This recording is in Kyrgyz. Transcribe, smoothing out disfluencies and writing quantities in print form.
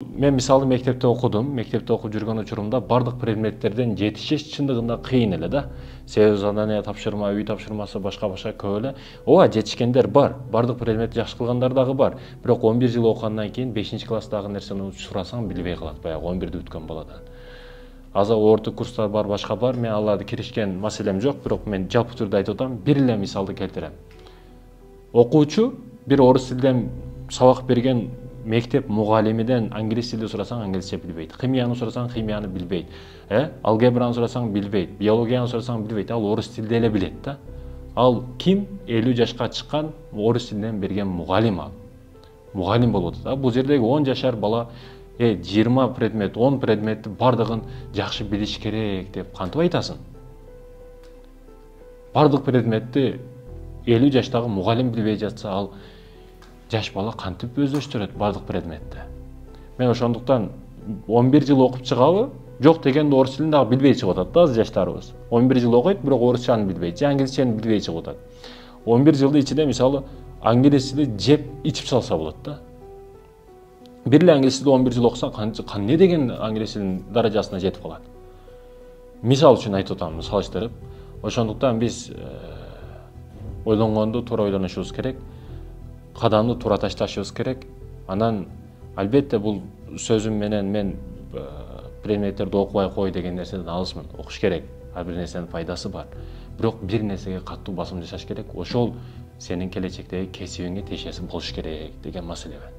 Мен мисалы мектепте окудум. Мектепте окуп жүргөн учурумда бардык предметтерден жетишиш чындыгында кыйын эле да. Себеби задание тапшырма, үй тапшырмасы башка көп эле. Ооба жетишкендер бар. Бардык предметти жакшы кылгандар дагы бар. Бирок 11 жыл окугандан кийин 5-класстагы нерсени сурасаң билбей калат, баягы 11-ди бүткөн баладан. Азыр орто курстар бар, башка бар. Мен аларды киришкен маселем жок, бирок мен жалпы түрдө айтып атам, бир эле мисалды келтирем. Окуучу бир орус тилден сабак берген мектеп мугалимиден англис тилди сурасаң англисче билбейт. Химияны сурасаң химияны билбейт. Алгебраны сурасаң билбейт. Биологияны сурасаң билбейт. Ал орус тилде эле билет да. Ал ким 50 жашка чыккан орус тилинен берген мугалим ал. Мугалим болуп атат. Бул жердеги 10 жашар бала 20 предмет, 10 предметти бардыгын жакшы билиш керек деп кантип айтасың? Бардык предметти 50 жаштагы мугалим билбей жатса, ал жаш бала кантип өздөштүрөт бардык предметти? Мен ошондуктан 11 жыл окуп чыгабы, жок дегенде орус тилин дагы билбей чыгып атат да жаштарыбыз. 11 жыл окуйт, бирок орусчаны билбейт, же англисчени билбей чыгып атат. 11 жылдын ичинде мисалы англис тили жеп ичип салса болот да. Бир эле англис тилди 11 жыл окусаң, эмне деген англис тилинин даражасына жетип калат? Мисал үчүн айтып атам, салыштырып. Ошондуктан биз ойлонгондо туура ойлонушубуз керек. Кадамды туура ташташыбыз керек. Анан албетте бул сөзүм менен мен предметтерди окубай кой деген нерседен алысмын. Окуш керек. Ар бир нерсенин пайдасы бар. Бирок бир нерсеге катуу басым жасаш керек. Ошол сенин келечектеги кесибиңе тиешеси болуш керек деген маселе бар.